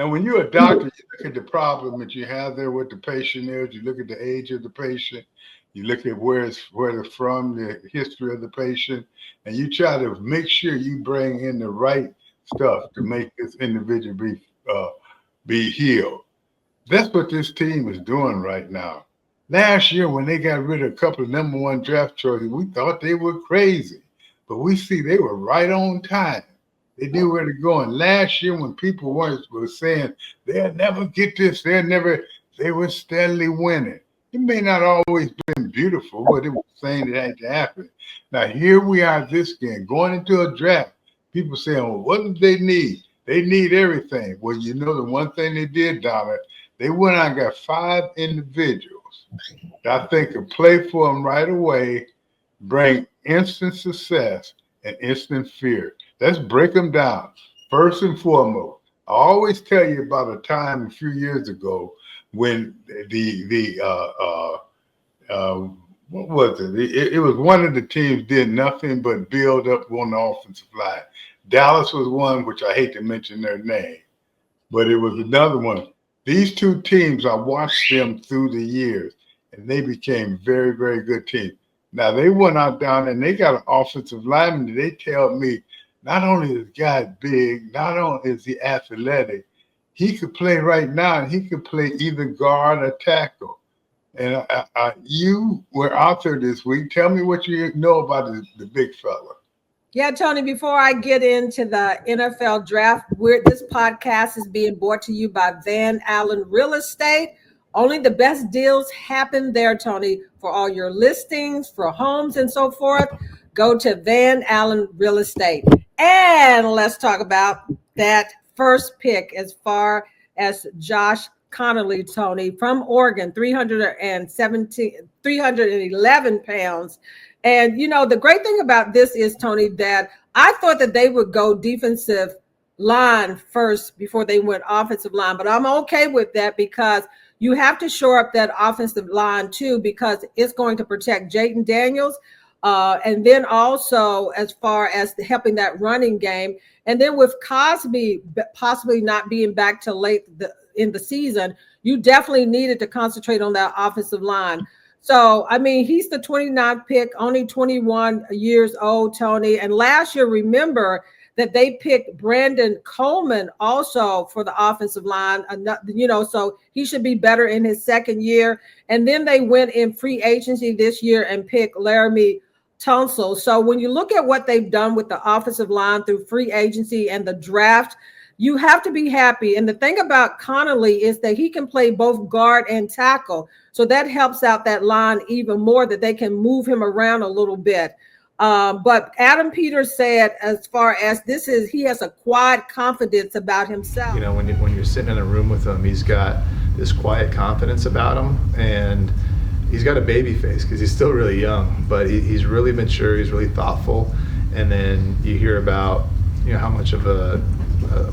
Now, when you're a doctor, you look at the problem that you have there with the patient is. You look at the age of the patient. You look at where they're from, the history of the patient, and you try to make sure you bring in the right stuff to make this individual be healed. That's what this team is doing right now. Last year, when they got rid of a couple of number one draft choices, we thought they were crazy, but we see they were right on time. They knew where to go. And last year, when people were saying they'll never get this, they were steadily winning. It may not always been beautiful, but it was saying it had to happen. Now here we are this game, going into a draft. People saying, well, what do they need? They need everything. Well, you know the one thing they did, Donna, they went out and got 5 individuals that I think could play for them right away, bring instant success and instant fear. Let's break them down. First and foremost, I always tell you about a time a few years ago when what was it? It was one of the teams did nothing but build up on the offensive line. Dallas was one, which I hate to mention their name, but it was another one. These two teams, I watched them through the years, and they became very, very good teams. Now, they went out down and they got an offensive lineman. They tell me not only is the guy big, not only is he athletic, he could play right now, and he could play either guard or tackle. And you were out there this week. Tell me what you know about the big fella. Yeah, Tony, before I get into the NFL draft, this podcast is being brought to you by Van Allen Real Estate. Only the best deals happen there, Tony, for all your listings, for homes and so forth. Go to Van Allen Real Estate. And let's talk about that first pick as far as Josh Conerly, Tony, from Oregon, 311 pounds. And, you know, the great thing about this is, Tony, that I thought that they would go defensive line first before they went offensive line. But I'm okay with that because you have to shore up that offensive line, too, because it's going to protect Jaden Daniels. And then also as far as helping that running game. And then with Cosby possibly not being back till late in the season, you definitely needed to concentrate on that offensive line. So, I mean, he's the 29th pick, only 21 years old, Tony. And last year, remember that they picked Brandon Coleman also for the offensive line, you know, so he should be better in his second year. And then they went in free agency this year and picked Laramie Tunsil. So when you look at what they've done with the offensive line through free agency and the draft, you have to be happy. And the thing about Conerly is that he can play both guard and tackle. So that helps out that line even more, that they can move him around a little bit. But Adam Peters said, as far as he has a quiet confidence about himself. You know, when you're sitting in a room with him, he's got this quiet confidence about him, and he's got a baby face because he's still really young, but he's really mature, he's really thoughtful. And then you hear about, you know, how much of a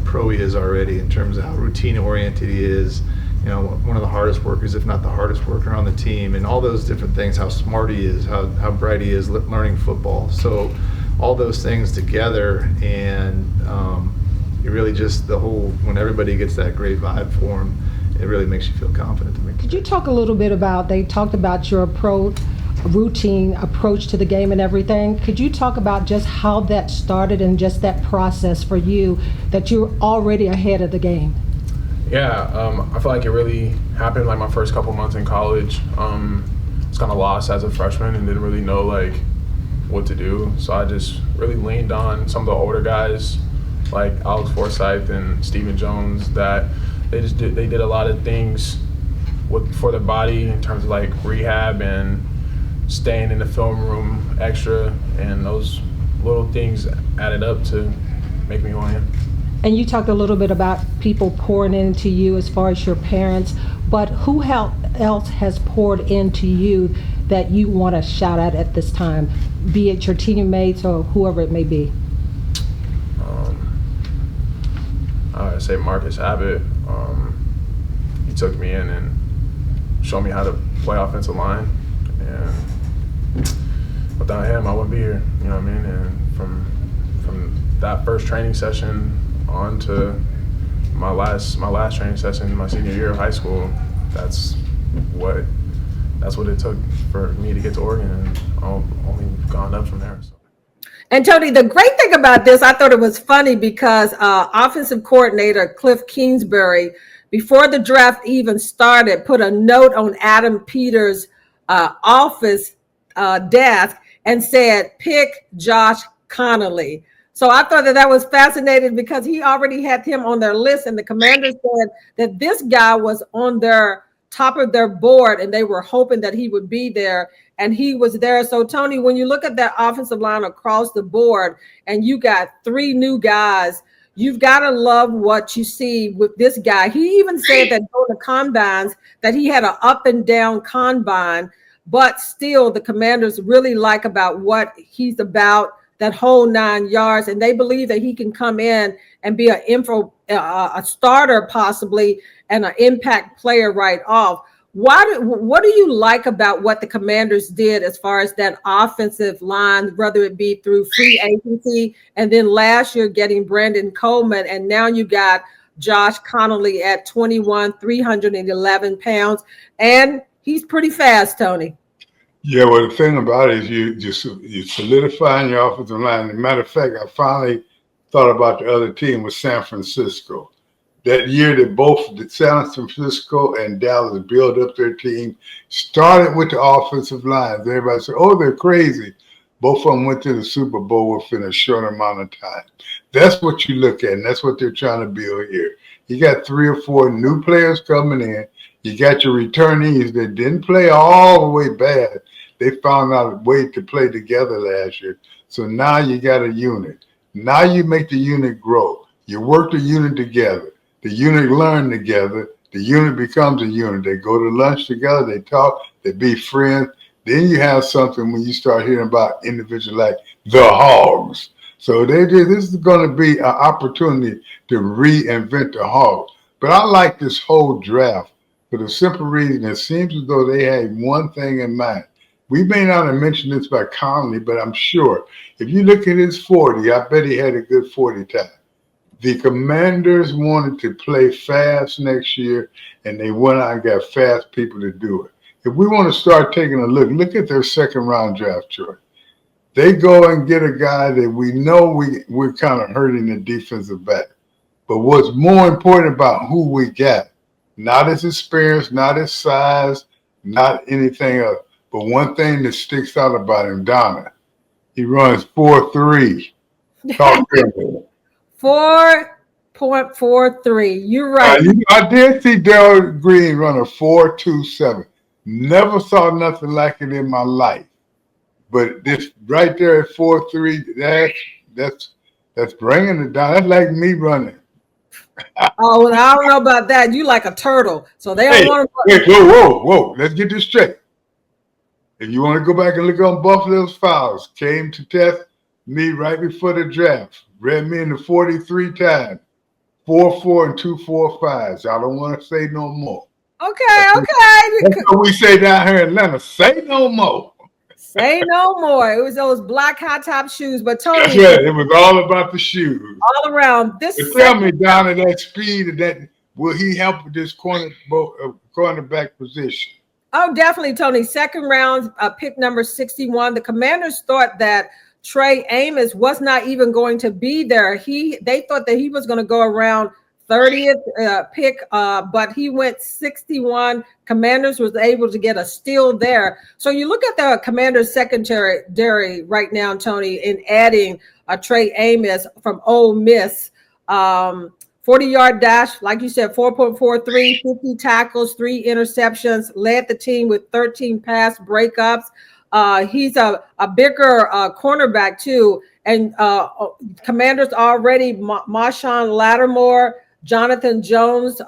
pro he is already in terms of how routine oriented he is, you know, one of the hardest workers, if not the hardest worker on the team, and all those different things, how smart he is, how bright he is learning football. So all those things together, and you really just when everybody gets that great vibe for him, it really makes you feel confident to make. Could you talk a little bit they talked about your routine approach to the game and everything. Could you talk about just how that started and just that process for you, that you're already ahead of the game? Yeah, I feel like it really happened like my first couple months in college. I was kind of lost as a freshman and didn't really know like what to do. So I just really leaned on some of the older guys like Alex Forsythe and Stephen Jones, that they did a lot of things for their body in terms of like rehab and staying in the film room extra, and those little things added up to make me who I am. And you talked a little bit about people pouring into you as far as your parents, but who else has poured into you that you want to shout out at this time, be it your teammates or whoever it may be? I would say Marcus Abbott. He took me in and showed me how to play offensive line, and without him, I wouldn't be here. You know what I mean? And from that first training session on to my last training session, my senior year of high school, that's what it took for me to get to Oregon, and I've only gone up from there. So. And Tony, the great thing about this, I thought it was funny because offensive coordinator Cliff Kingsbury, before the draft even started, put a note on Adam Peters' office desk and said, "Pick Josh Conerly." So I thought that was fascinating because he already had him on their list, and the Commanders said that this guy was on their top of their board, and they were hoping that he would be there, and he was there. So Tony, when you look at that offensive line across the board, and you got 3 new guys, you've got to love what you see with this guy. He even said that during the combines that he had an up and down combine, but still the Commanders really like about what he's about, that whole 9 yards, and they believe that he can come in and be a starter possibly, and an impact player right off. What do you like about what the Commanders did as far as that offensive line, whether it be through free agency and then last year getting Brandon Coleman, and now you got Josh Conerly at 21, 311 pounds, and he's pretty fast, Tony. Yeah, well, the thing about it is you solidifying your offensive line. As a matter of fact, I finally thought about the other team with San Francisco. That year that both San Francisco and Dallas built up their team, started with the offensive lines. Everybody said, "Oh, they're crazy." Both of them went to the Super Bowl within a short amount of time. That's what you look at, and that's what they're trying to build here. You got 3 or 4 new players coming in. You got your returnees that didn't play all the way bad. They found out a way to play together last year. So now you got a unit. Now you make the unit grow. You work the unit together. The unit learn together. The unit becomes a unit. They go to lunch together. They talk. They be friends. Then you have something when you start hearing about individuals like the Hogs. So this is going to be an opportunity to reinvent the Hogs. But I like this whole draft for the simple reason it seems as though they had one thing in mind. We may not have mentioned this by Conley, but I'm sure if you look at his 40, I bet he had a good 40 time. The Commanders wanted to play fast next year, and they went out and got fast people to do it. If we want to start taking a look at their second-round draft choice. They go and get a guy that we know we're kind of hurting the defensive back. But what's more important about who we got, not his experience, not his size, not anything else, but one thing that sticks out about him, Donna, he runs 4.3. Talk to me. 4.43. You're right. I did see Daryl Green run a 4.27. Never saw nothing like it in my life. But this right there at 4.3, that's bringing it down. That's like me running. Oh, well, I don't know about that. You like a turtle, so they don't want to. Hey, whoa! Let's get this straight. If you want to go back and look on Buffalo's files, came to test me right before the draft. Read me in the 43 times, 4.4 and 2.45. So I don't want to say no more. Okay. That's what we say down here in Atlanta. Say no more. Say no more. It was those black high top shoes, but Tony. That's right. It was all about the shoes. All around. This. Tell me, Donna, that speed and that will he help with this cornerback position? Oh, definitely, Tony. Second round, pick number 61. The Commanders thought that Trey Amos was not even going to be there. They thought that he was going to go around 30th pick, but he went 61. Commanders was able to get a steal there. So you look at the Commanders secondary right now, Tony, in adding Trey Amos from Ole Miss. 40-yard dash, like you said, 4.43, 50 tackles, 3 interceptions, led the team with 13 pass breakups. He's a bigger cornerback too. And Commanders already, Marshawn Lattimore, Jonathan Jones,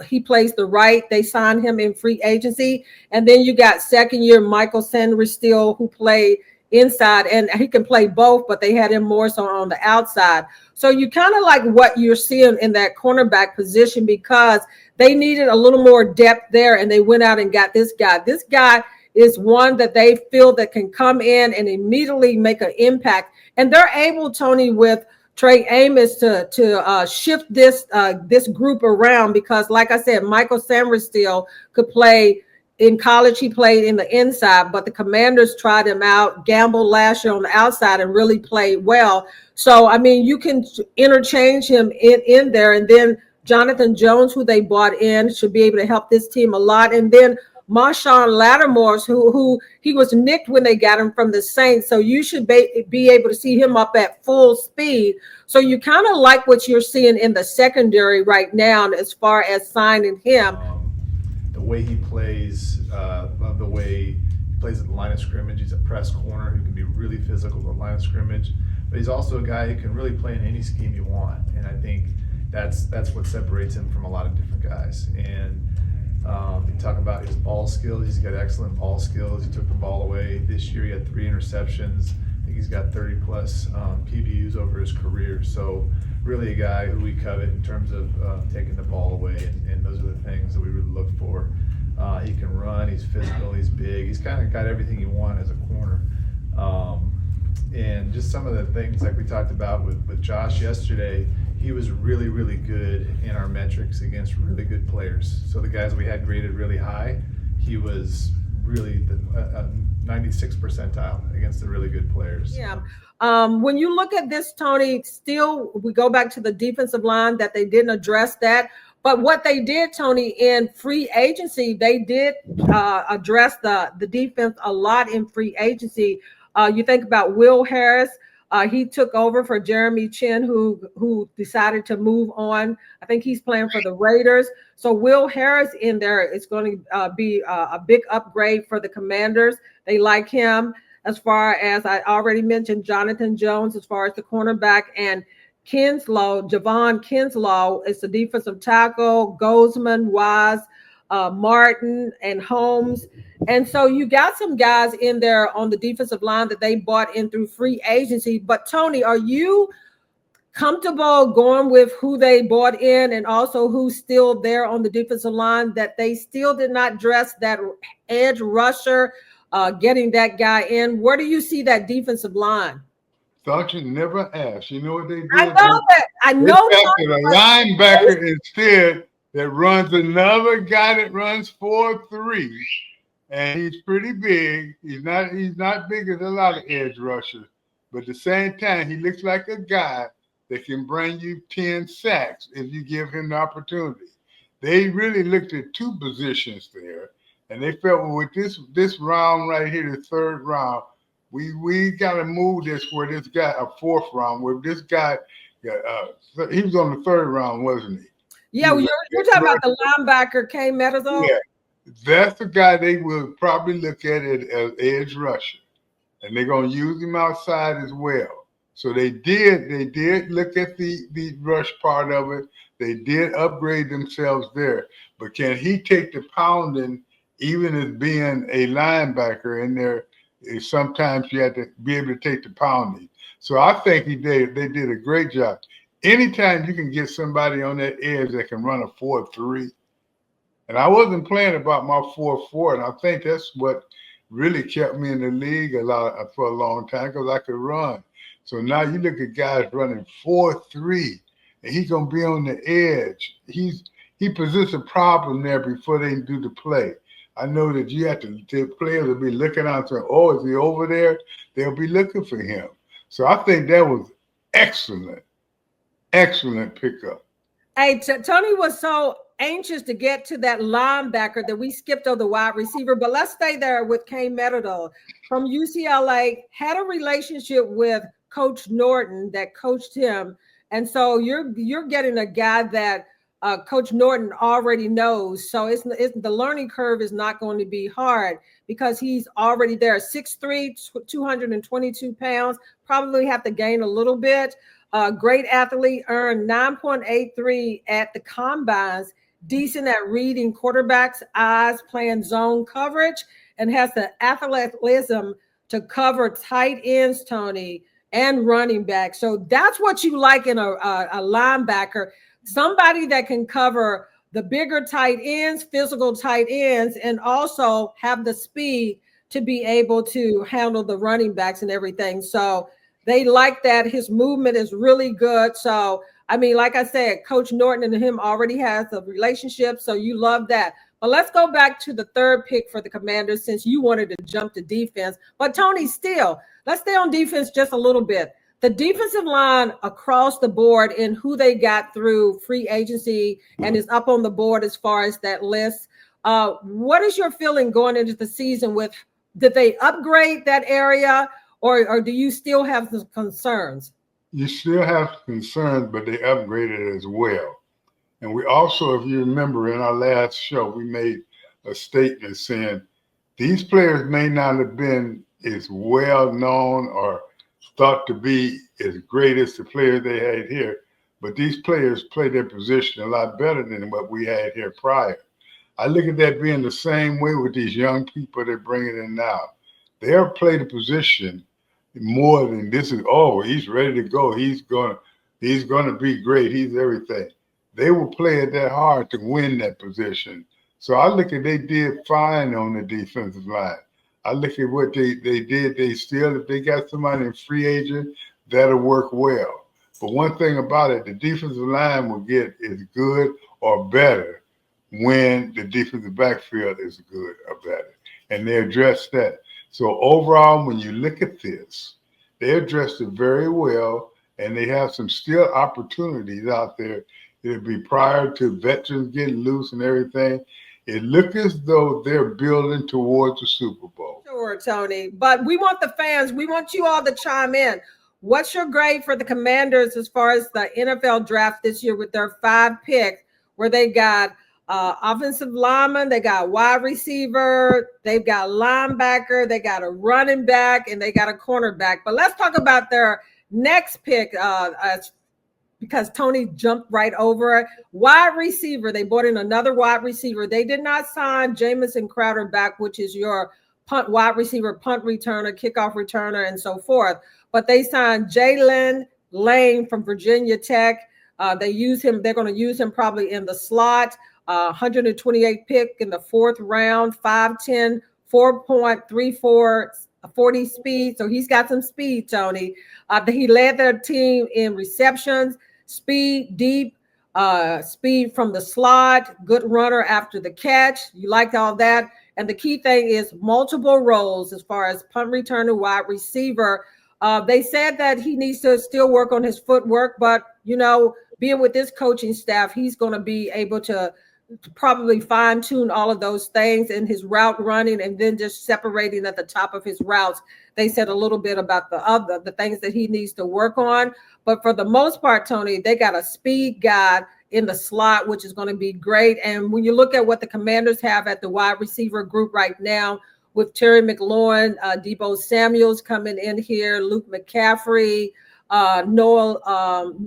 he plays the right. They signed him in free agency. And then you got second-year Michael Sanders-Steele, who played inside, and he can play both, but they had him more so on the outside. So you kind of like what you're seeing in that cornerback position because they needed a little more depth there, and they went out and got this guy. This guy is one that they feel that can come in and immediately make an impact. And they're able, Tony, with Trey Amos to shift this group around, because like I said, Michael Sanders still could play. In college, he played in the inside, but the Commanders tried him out, gambled last year on the outside, and really played well. So, I mean, you can interchange him in there. And then Jonathan Jones, who they brought in, should be able to help this team a lot. And then Marshawn Lattimore, who he was nicked when they got him from the Saints. So you should be able to see him up at full speed. So you kind of like what you're seeing in the secondary right now as far as signing him. The way he plays, love the way he plays at the line of scrimmage. He's a press corner who can be really physical at the line of scrimmage, but he's also a guy who can really play in any scheme you want. And I think that's what separates him from a lot of different guys. And you talk about his ball skills. He's got excellent ball skills. He took the ball away this year. He had 3 interceptions. I think he's got 30 plus PBUs over his career. So really a guy who we covet in terms of taking the ball away, and those are the things that we really look for. He can run, he's physical, he's big, he's kind of got everything you want as a corner. And just some of the things like we talked about with Josh yesterday, he was really, really good in our metrics against really good players. So the guys we had graded really high, he was really the 96th percentile against the really good players. Yeah. When you look at this, Tony, still we go back to the defensive line that they didn't address that. But what they did, Tony, in free agency, they did address the defense a lot in free agency. You think about Will Harris. He took over for Jeremy Chin, who decided to move on. I think he's playing for the Raiders. So Will Harris in there is going to be a big upgrade for the Commanders. They like him. As far as I already mentioned, Jonathan Jones, as far as the cornerback, and Javon Kinslow is the defensive tackle, Gozman, Wise, Martin, and Holmes. And so you got some guys in there on the defensive line that they bought in through free agency. But Tony, are you comfortable going with who they bought in and also who's still there on the defensive line, that they still did not dress that edge rusher, getting that guy in? Where do you see that defensive line? Thought you never asked. You know what they did? I know that. I know. They drafted a linebacker instead that runs another guy that runs 4.3, and he's pretty big. He's not big as a lot of edge rushers, but at the same time, he looks like a guy that can bring you 10 sacks if you give him the opportunity. They really looked at 2 positions there, and they felt, well, with this round right here, the 3rd round, we got to move this where this guy, a 4th round, where this guy, he was on the 3rd round, wasn't he? Yeah, you're talking about the linebacker, K. Meadows. Yeah, that's the guy they will probably look at it as edge rusher, and they're going to use him outside as well. So they did look at the rush part of it. They did upgrade themselves there, but can he take the pounding even as being a linebacker in there? Sometimes you have to be able to take the pounding. So I think they did a great job. Anytime you can get somebody on that edge that can run a 4.3, and I wasn't playing about my 4.4, and I think that's what really kept me in the league for a long time, because I could run. So now you look at guys running 4.3, and he's gonna be on the edge. He presents a problem there before they do the play. I know that you have the players will be looking out saying, oh, is he over there? They'll be looking for him. So I think that was excellent pickup. Hey, Tony was so anxious to get to that linebacker that we skipped over the wide receiver, but let's stay there with Kane Meadow from UCLA, had a relationship with Coach Norton that coached him. And so you're getting a guy that Coach Norton already knows. So the learning curve is not going to be hard because he's already there. 6'3", 222 pounds, probably have to gain a little bit. Great athlete, earned 9.83 at the combines, decent at reading quarterbacks' eyes, playing zone coverage, and has the athleticism to cover tight ends, Tony, and running back. So that's what you like in a linebacker. Somebody that can cover the bigger tight ends, physical tight ends, and also have the speed to be able to handle the running backs and everything. So They like that. His movement is really good. So, I mean, like I said, Coach Norton and him already has a relationship. So you love that. But let's go back to the third pick for the Commanders since you wanted to jump to defense. But Tony, still, let's stay on defense just a little bit. The defensive line across the board and who they got through free agency and is up on the board as far as that list. What is your feeling going into the season with, did they upgrade that area or do you still have some concerns? You still have concerns, but they upgraded as well. And we also, if you remember in our last show, we made a statement saying these players may not have been as well known or thought to be as great as the players they had here, but these players play their position a lot better than what we had here prior. I look at that being the same way with these young people they're bringing in now. They'll play the position more than this is, oh, he's ready to go. He's gonna be great. He's everything. They will play it that hard to win that position. So I look at they did fine on the defensive line. I look at what they did. They still, if they got somebody in free agent, that'll work well. But one thing about it, the defensive line will get as good or better when the defensive backfield is good or better. And they address that. So overall, when you look at this, they addressed it very well, and they have some still opportunities out there. It'll be prior to veterans getting loose and everything. It looks as though they're building towards the Super Bowl. Sure, Tony. But we want the fans, we want you all to chime in. What's your grade for the Commanders as far as the NFL draft this year with their 5 picks, where they got offensive lineman, they got wide receiver, they've got linebacker, they got a running back, and they got a cornerback. But let's talk about their next pick because Tony jumped right over it. Wide receiver, they brought in another wide receiver. They did not sign Jamison Crowder back, which is your wide receiver, punt returner, kickoff returner, and so forth. But they signed Jalen Lane from Virginia Tech. They use him. They're going to use him probably in the slot. 128 pick in the 4th round, 5'10", 4.34, 40 speed. So he's got some speed, Tony. He led their team in receptions, speed, deep, speed from the slot, good runner after the catch. You like all that. And the key thing is multiple roles as far as punt returner, wide receiver. They said that he needs to still work on his footwork, but, you know, being with this coaching staff, he's going to be able to probably fine tune all of those things in his route running and then just separating at the top of his routes. They said a little bit about the things that he needs to work on. But for the most part, Tony, they got a speed guy in the slot, which is going to be great. And when you look at what the Commanders have at the wide receiver group right now, with Terry McLaurin, Deebo Samuels coming in here, Luke McCaffrey, Noah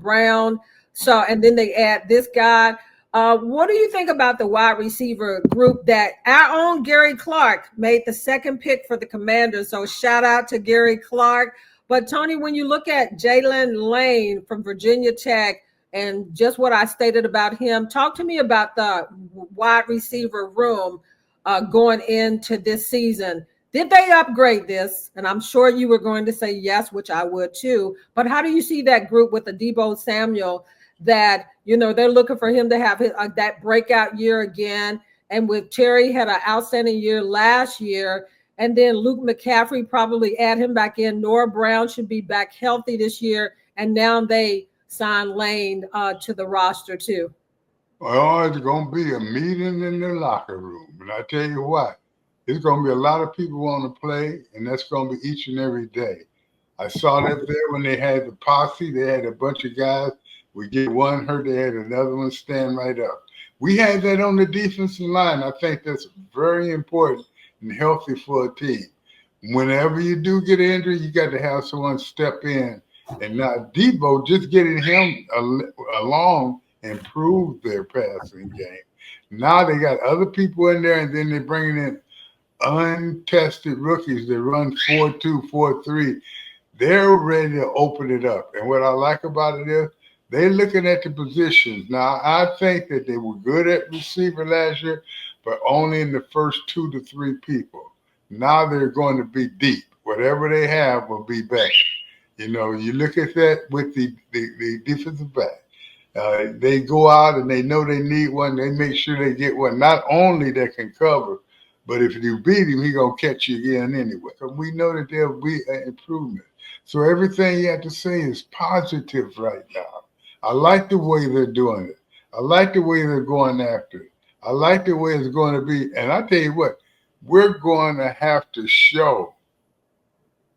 Brown. So, and then they add this guy. What do you think about the wide receiver group that our own Gary Clark made the 2nd pick for the Commanders? So shout out to Gary Clark. But Tony, when you look at Jalen Lane from Virginia Tech and just what I stated about him, talk to me about the wide receiver room going into this season. Did they upgrade this? And I'm sure you were going to say yes, which I would too. But how do you see that group with the Deebo Samuel that, you know, they're looking for him to have that breakout year again? And with Terry had an outstanding year last year. And then Luke McCaffrey, probably add him back in. Noah Brown should be back healthy this year. And now they signed Lane to the roster too. Well, it's going to be a meeting in the locker room. And I tell you what, there's going to be a lot of people want to play, and that's going to be each and every day. I saw that there when they had the posse. They had a bunch of guys. We get one hurt, they had another one stand right up. We had that on the defensive line. I think that's very important and healthy for a team. Whenever you do get an injury, you got to have someone step in. And now Deebo, just getting him along improved their passing game. Now they got other people in there, and then they're bringing in untested rookies that run 4.2, 4.3. They're ready to open it up. And what I like about it is they're looking at the positions. Now, I think that they were good at receiver last year, but only in the first 2 to 3 people. Now they're going to be deep whatever they have will be better. You know, you look at that with the defensive back. They go out and they know they need one. They make sure they get one. Not only that can cover, but if you beat him, he's going to catch you again anyway. So we know that there'll be an improvement. So everything you have to say is positive right now. I like the way they're doing it. I like the way they're going after it. I like the way it's going to be. And I tell you what, we're going to have to show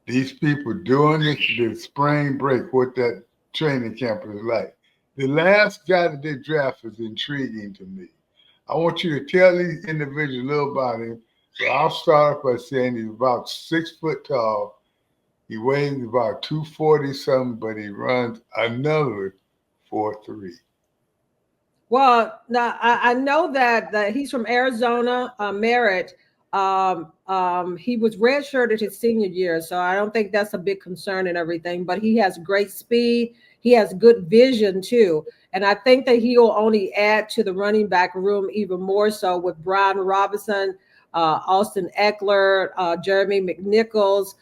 these people during the spring break what that training camp is like. The last guy that they draft is intriguing to me. I want you to tell these individuals a little about him. So I'll start off by saying he's about 6 foot tall. He weighs about 240 something, but he runs another 4.3. Well, now I know that he's from Arizona, Merritt. He was redshirted his senior year, so I don't think that's a big concern and everything. But he has great speed. He has good vision too, and I think that he'll only add to the running back room even more so with Brian Robinson, Austin Eckler, Jeremy McNichols,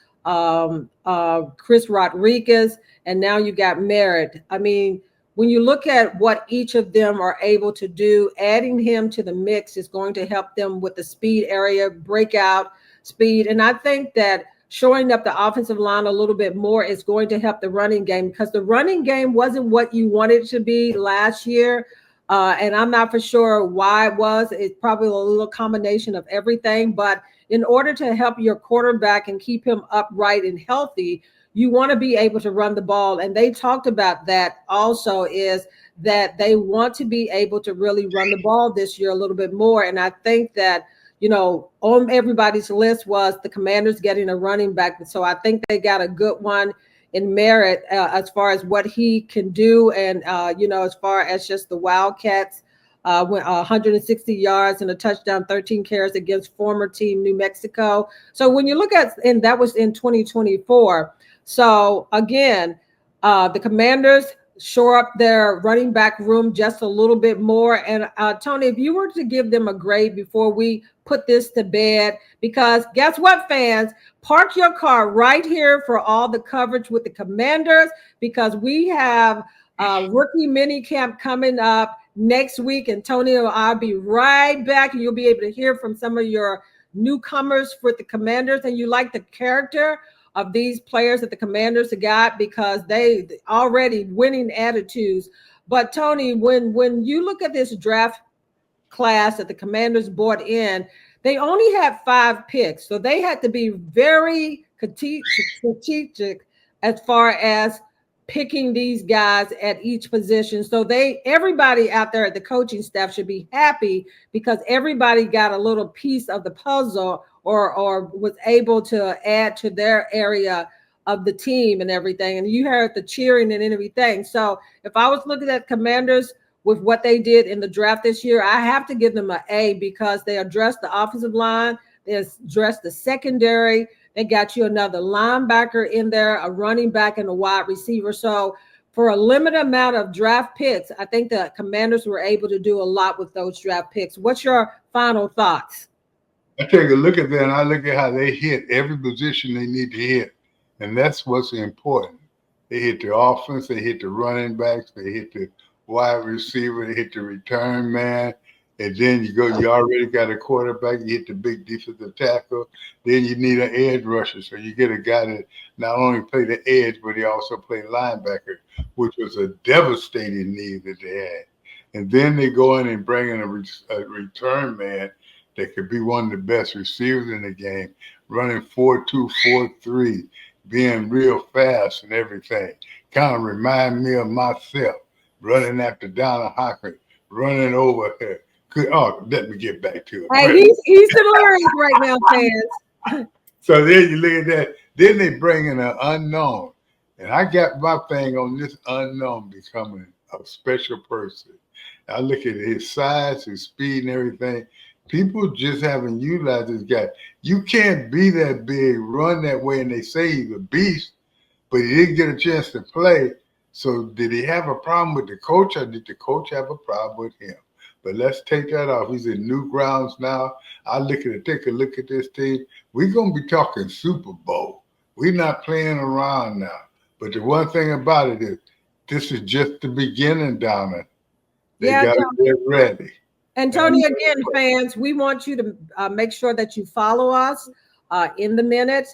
Chris Rodriguez, and now you got Merritt. I mean, when you look at what each of them are able to do, adding him to the mix is going to help them with the speed area, breakout speed. And I think that showing up the offensive line a little bit more is going to help the running game, because the running game wasn't what you wanted it to be last year. And I'm not for sure why it was. It's probably a little combination of everything. But in order to help your quarterback and keep him upright and healthy, you want to be able to run the ball. And they talked about that also, is that they want to be able to really run the ball this year a little bit more. And I think that, you know, on everybody's list was the Commanders getting a running back. So I think they got a good one in Merritt as far as what he can do. And, you know, as far as just the Wildcats, went 160 yards and a touchdown, 13 carries against former team New Mexico. So when you look at, and that was in 2024. So again, the Commanders shore up their running back room just a little bit more. And Tony, if you were to give them a grade before we put this to bed, because guess what, fans, park your car right here for all the coverage with the Commanders, because we have rookie mini camp coming up next week. And Tony and I'll be right back, and you'll be able to hear from some of your newcomers with the Commanders, and you like the character of these players that the Commanders have got, because they already winning attitudes. But Tony, when you look at this draft class that the Commanders brought in, they only had 5 picks. So they had to be very strategic as far as picking these guys at each position. So everybody out there at the coaching staff should be happy, because everybody got a little piece of the puzzle or was able to add to their area of the team and everything. And you heard the cheering and everything. So if I was looking at Commanders with what they did in the draft this year, I have to give them an A, because they addressed the offensive line, they addressed the secondary, they got you another linebacker in there, a running back, and a wide receiver. So for a limited amount of draft picks, I think the Commanders were able to do a lot with those draft picks. What's your final thoughts? I take a look at that, and I look at how they hit every position they need to hit. And that's what's important. They hit the offense, they hit the running backs, they hit the wide receiver, they hit the return man. And then you already got a quarterback, you hit the big defensive tackle. Then you need an edge rusher. So you get a guy that not only play the edge, but he also played linebacker, which was a devastating need that they had. And then they go in and bring in a return man that could be one of the best receivers in the game, running 4.2, 4.3, being real fast and everything. Kind of remind me of myself, running after Donna Hopkins, running over her. Let me get back to it. Hey, he's hilarious right now, fans. So then you look at that. Then they bring in an unknown. And I got my thing on this unknown becoming a special person. I look at his size, his speed, and everything. People just haven't utilized this guy. You can't be that big, run that way, and they say he's a beast, but he didn't get a chance to play. So did he have a problem with the coach, or did the coach have a problem with him? But let's take that off. He's in new grounds now. Take a look at this team. We're going to be talking Super Bowl. We're not playing around now. But the one thing about it is, this is just the beginning, Donna. They got to get ready. And Tony, again, fans, we want you to make sure that you follow us in the minute.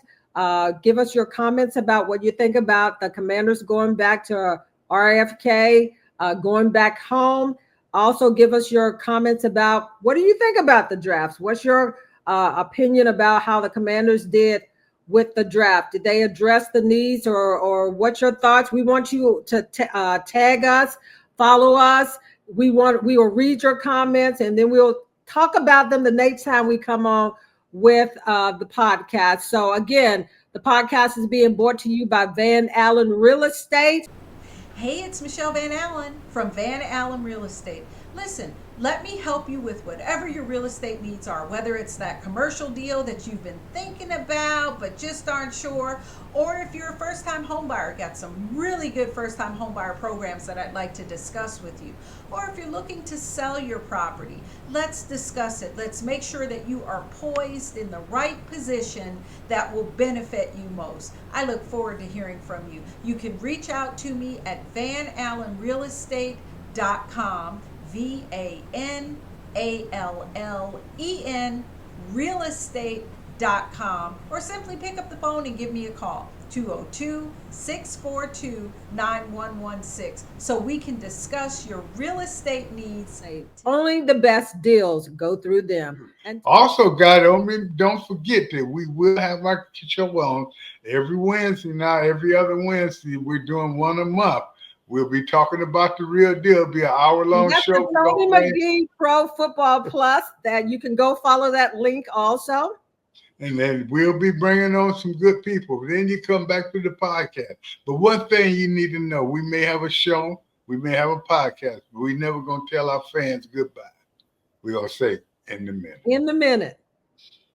Give us your comments about what you think about the Commanders going back to RFK, going back home. Also, give us your comments about what do you think about the drafts? What's your opinion about how the Commanders did with the draft? Did they address the needs, or what's your thoughts? We want you to tag us, follow us. We will read your comments, and then we'll talk about them the next time we come on with the podcast. So again, the podcast is being brought to you by Van Allen Real Estate. Hey, it's Michelle Van Allen from Van Allen Real Estate. Listen, let me help you with whatever your real estate needs are, whether it's that commercial deal that you've been thinking about but just aren't sure, or if you're a first-time home buyer, got some really good first-time home buyer programs that I'd like to discuss with you. Or if you're looking to sell your property, let's discuss it. Let's make sure that you are poised in the right position that will benefit you most. I look forward to hearing from you. You can reach out to me at vanallenrealestate.com, VANALLEN realestate.com, or simply pick up the phone and give me a call, 202-642-9116, so we can discuss your real estate needs. Only the best deals go through them. And also, guys, don't forget that we will have our show on every Wednesday now. Every other Wednesday, we're doing one a month. We'll be talking about the real deal. It'll be an hour-long show. The Tony McGee Pro Football Plus, that you can go follow that link also. And then we'll be bringing on some good people. Then you come back to the podcast. But one thing you need to know, we may have a show, we may have a podcast, but we're never going to tell our fans goodbye. We're going to say in the minute. In the minute.